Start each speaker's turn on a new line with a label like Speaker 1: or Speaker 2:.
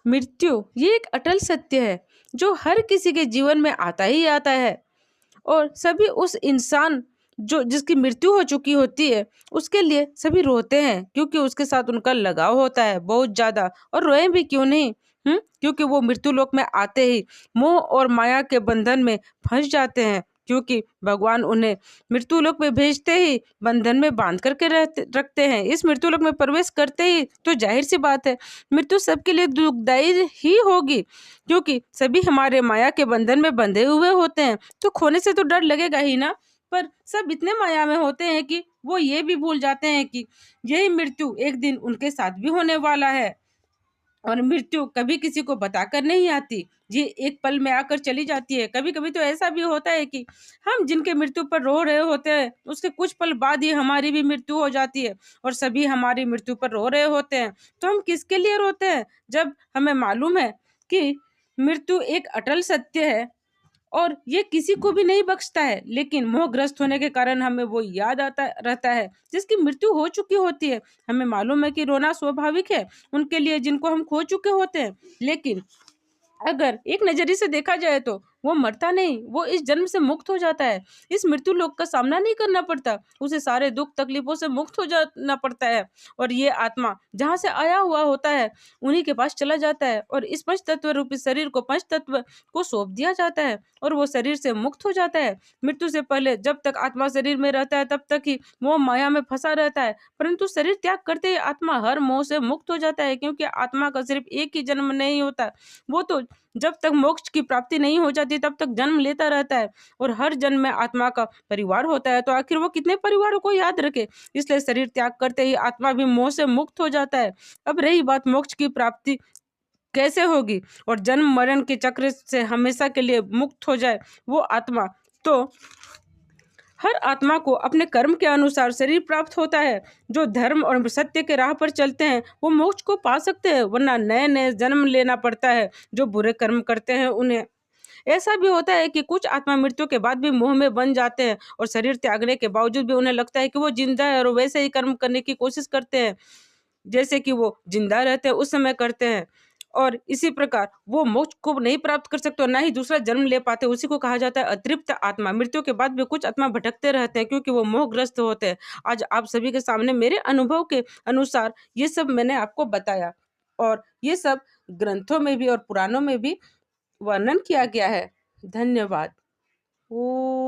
Speaker 1: मृत्यु ये एक अटल सत्य है जो हर किसी के जीवन में आता ही आता है। और सभी उस इंसान जो जिसकी मृत्यु हो चुकी होती है उसके लिए सभी रोते हैं, क्योंकि उसके साथ उनका लगाव होता है बहुत ज्यादा। और रोए भी क्यों नहीं, क्योंकि वो मृत्यु लोक में आते ही मोह और माया के बंधन में फंस जाते हैं, क्योंकि भगवान उन्हें मृत्यु लोक में भेजते ही बंधन में बांध करके रखते हैं। इस मृत्यु लोक में प्रवेश करते ही तो जाहिर सी बात है मृत्यु सबके लिए दुखदायी ही होगी, क्योंकि सभी हमारे माया के बंधन में बंधे हुए होते हैं। तो खोने से तो डर लगेगा ही ना। पर सब इतने माया में होते हैं कि वो ये भी भूल जाते हैं कि यही मृत्यु एक दिन उनके साथ भी होने वाला है। और मृत्यु कभी किसी को बताकर नहीं आती, ये एक पल में आकर चली जाती है। कभी कभी तो ऐसा भी होता है कि हम जिनके मृत्यु पर रो रहे होते हैं उसके कुछ पल बाद ही हमारी भी मृत्यु हो जाती है, और सभी हमारी मृत्यु पर रो रहे होते हैं। तो हम किसके लिए रोते हैं जब हमें मालूम है कि मृत्यु एक अटल सत्य है और ये किसी को भी नहीं बख्शता है। लेकिन मोहग्रस्त होने के कारण हमें वो याद आता रहता है जिसकी मृत्यु हो चुकी होती है। हमें मालूम है कि रोना स्वाभाविक है उनके लिए जिनको हम खो चुके होते हैं, लेकिन अगर एक नजरिए से देखा जाए तो वो मरता नहीं, वो इस जन्म से मुक्त हो जाता है। इस मृत्यु लोक का सामना नहीं करना पड़ता, उसे सारे दुख तकलीफों से मुक्त हो जाना पड़ता है। और ये आत्मा जहाँ से आया हुआ होता है उन्हीं के पास चला जाता है, और इस पंच तत्व रूपी शरीर को पंच तत्व को सौंप दिया जाता है और वो शरीर से मुक्त हो जाता है। मृत्यु से पहले जब तक आत्मा शरीर में रहता है तब तक ही मोह माया में फंसा रहता है, परंतु शरीर त्याग करते ही आत्मा हर मोह से मुक्त हो जाता है, क्योंकि आत्मा का सिर्फ एक ही जन्म नहीं होता, वो तो जब तक मोक्ष की प्राप्ति नहीं हो जाती तब तक जन्म लेता रहता है। और हर जन्म में आत्मा का परिवार होता है, तो आखिर वो कितने परिवारों को याद रखे। इसलिए शरीर त्याग करते ही आत्मा भी मोह से मुक्त हो जाता है। अब रही बात मोक्ष की प्राप्ति कैसे होगी और जन्म मरण के चक्र से हमेशा के लिए मुक्त हो जाए वो आत्मा, तो हर आत्मा को अपने कर्म के अनुसार शरीर प्राप्त होता है। जो धर्म और सत्य के राह पर चलते हैं वो मोक्ष को पा सकते हैं, वरना नए नए जन्म लेना पड़ता है। जो बुरे कर्म करते हैं उन्हें ऐसा भी होता है कि कुछ आत्मा मृत्यु के बाद भी मोह में बन जाते हैं और शरीर त्यागने के बावजूद भी उन्हें लगता है कि वो जिंदा है और वैसे ही कर्म करने की कोशिश करते हैं जैसे कि वो जिंदा रहते हैं उस समय करते हैं। और इसी प्रकार वो मोक्ष को नहीं प्राप्त कर सकते और ना ही दूसरा जन्म ले पाते। उसी को कहा जाता है अतृप्त आत्मा। मृत्यु के बाद भी कुछ आत्मा भटकते रहते हैं क्योंकि वो मोहग्रस्त होते हैं। आज आप सभी के सामने मेरे अनुभव के अनुसार ये सब मैंने आपको बताया, और ये सब ग्रंथों में भी और पुराणों में भी वर्णन किया गया है। धन्यवाद। ओ